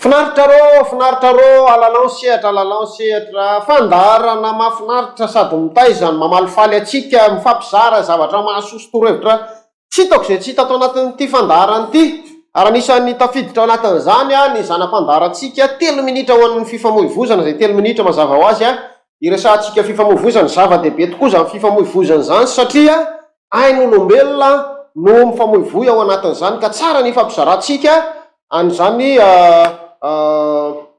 Finaritra rô, alalao sehatra, fandarana mahafinaritra sady mitaizany mamaly faly atsika, mifampizara zavatra mahasoso torohevitra tsy hitako izay tsy hita tao anatin'ity fandarana ity. Ary anisan'ny tafiditra ao anatin'izany ny zanam-pandarantsika 3 minitra ho an'ny fifamoivoizana, izay 3 minitra mazava ho azy iresahantsika fifamoivoizana, zava-dehibe tokoa izany fifamoivoizana izany satria ain'olombelona no mifamoivoy ao anatin'izany ka tsara ny fampizarantsika an'izany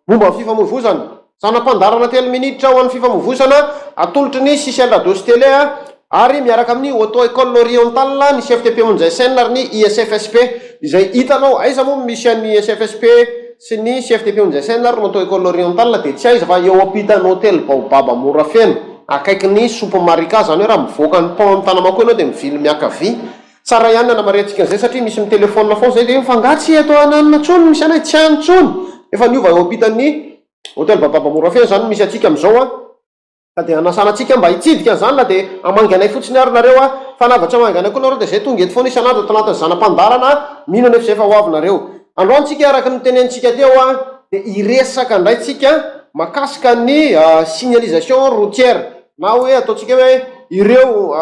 momba fifamoivoizana. Zanam-pandarana 3 minitra ho an'ny fifamoivoizana atolotry ny Sisel Radio sy Télé ary miaraka amin'ny Auto École Orientale, ny CFTP Monjaisen ary ny ISFSP izay hitanao aiza moa misy an'ny ISFSP sy ny CFTP Monjaisen ary ny Auto École Orientale dia tsy aiza fa eo ampitan'ny hôtel Baobab Morafena akaiky ny Sopo Marika, zany hoe raha mivoaka ny pont Tanamakoy ianao dia mivily miankavia. Tsara ihany nanamariantsika an'izay satria misy mitelefona foana zay dia mifangatsy eto ananina tsony misy anay tsy any tsony efa niova eo ampitan'ny hôtel Baobab Morafena zany misy atsika amin'izao ka dia anasana antsika mba hitsidika an'izany na dia amangy anay fotsiny ary nareo fa navatra amangy anay koa nareo dia izay tonga eto foana isan'andro ato anatin'ny zanam-pandarana mihinana efa izay efa ho avy nareo. Androantsika araka ny tenentsika teo dia iresaka indray tsika makasika ny signalisation routière na hoe ataontsika hoe ireo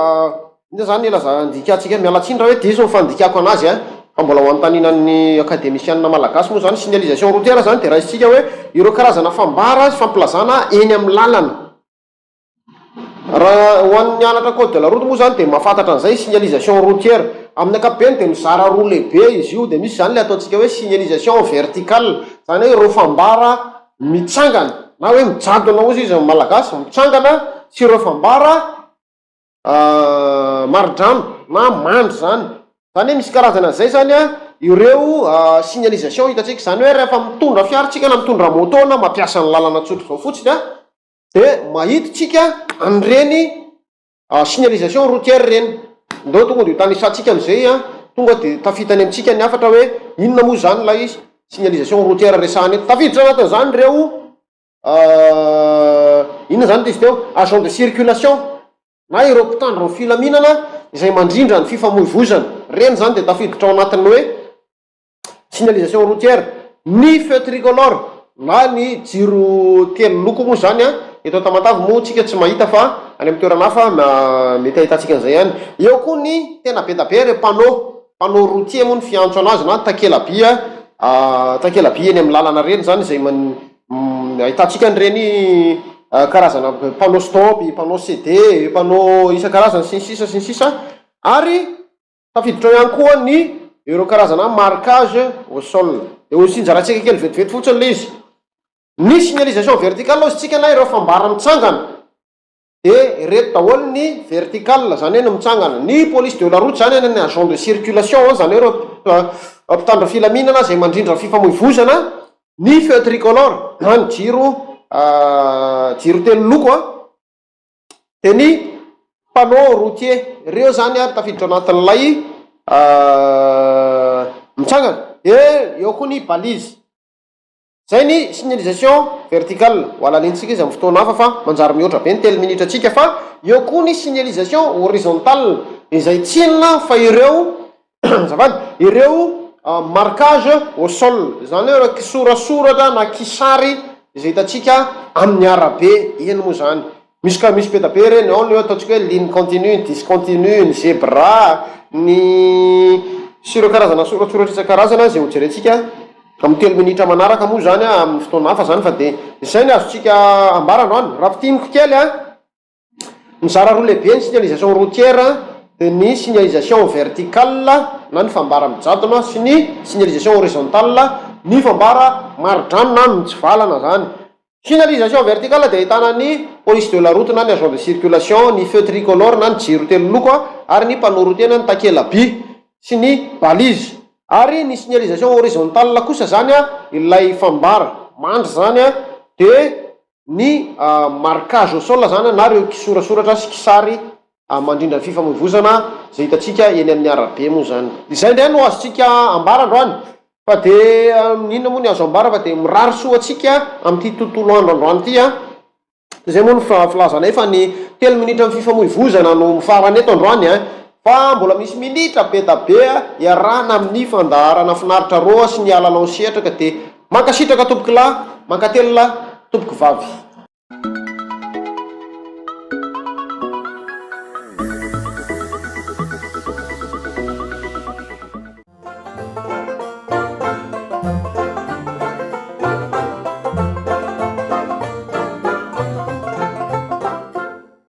ina zany ilazandikatsika mialatsiny raha hoe diso ny fandikako anazy fa mbola ho antaninan'ny akademisianina malagasy moa zany signalisation routière zany dia raha isika hoe ireo karazana fambara sy fampilazana eny amin'ny lalana. Raha ho an'ny anatra code de la route moa zany dia mahafantatra an'izay signalisation routière amin'ny ankapobeny dia mizara roa lehibe izy io dia misy zany le ataontsika hoe signalisation verticale, zany hoe ireo fambara mitsangana na hoe mijadona ozy izy malagasy mitsangana sy ireo fambara maridrano na mandry zany hoe misy karazana zay zany ireo signalisation hitatsika zany hoe rehefa mitondra fiaratsika na mitondra moto na mampiasa ny lalana tsotra zao fotsiny dia mahititsika an'ireny signalisation routière reny ndao tonga dia tanisantsika amin'izay tonga dia tafitany amintsika ny afatra hoe inona moa zany ilay signalisation routière resahany eto. Tafiditra anatin'izany ireo inona zany izy teo agent de circulation na ireo mpitandro ny filaminana izay mandrindra ny fifamoivoizana reny zany dia tafiditra ao anatin'ny hoe signalisation routière. Ny feu tricolore na ny jiro telo loko moa zany eto Tamatavy moa tsika tsy mahita fa any amin'ny toerana hafa mety ahitantsika an'izay ihany. Eo koa ny tena be da be ireo panneau routier moa ny fiantso anazy na takelaby eny amin'ny lalana reny zany izay ahitantsika an'ireny karazana panneau stop, panneau CD, panneau isan-karazany sy ny sisa ary tafiditra ihany koa ny ireo karazana marquage au sol. Dia ho sinjarantsika kely vetivety fotsiny le izy. Ny signalisation verticale ozy tsika na ireo fambara mitsangana dia reto daholo ny verticale zany hoe ny mitsangana. Ny police de la route zany ny agent de circulation zany hoe ireo mpitandro filaminana izay mandrindra fifamoivoizana. Ny feu tricolore na ny jiro telo loko dia ny panneau routier ireo zany tafiditra anatin'ilay mitsangana. Eo koa ny balise zay ny signalisation verticale ho alalintsika izy amin'ny fotoana hafa fa manjary mihoatra be ny 3 minitra atsika. Fa eo koa ny signalisation horizontale izay tsinona fa ireo zavady ireo marquage au sol zany hoe kisorasoratra na kisary izay hitatsika amin'ny arabe eny moa zany. Misy be da be reny ao ny ataontsika hoe ligne continue, discontinue, ny zebra, ny sy ireo karazana soratsoratra isan-karazana izay ho jerentsika amin'ny 3 minitra manaraka moa zany amin'ny fotoana hafa zany. Fa dia izay ny azontsika ambarandroany raha pitiniko kely mizara roa lehibe ny signalisation routière dia ny signalisation verticale na ny fambara mijadona sy ny signalisation horizontale ny fambara maridrano na mitsivalana zany. Signalisation verticale dia ahitana ny police de la route na ny agent de circulation, ny feu tricolore na ny jiro telo loko ary ny panneau routier na ny takelaby sy ny balise. Ary ny signalisation horizontale kosa zany ilay fambara mandry zany dia ny marquage au sol zany na ireo kisorasoratra sy kisary mandrindra ny fifamoivoizana izay hitatsika eny amin'ny arabe moa zany. Izay ndray no azontsika ambarandroany fa dia inona moa ny azo ambara fa dia mirary soa atsika amin'ity tontolo androandroany ity izay moa ny filazanay fa ny 3 minitra amin'ny fifamoivoizana no mifarany eto androany fa mbola misy minitra be da be iarahana amin'ny fandaharana finaritra roa sy ny alalao sehatra ka dia mankasitraka tomboky lahy, mankatelo lahy, tomboky vavy.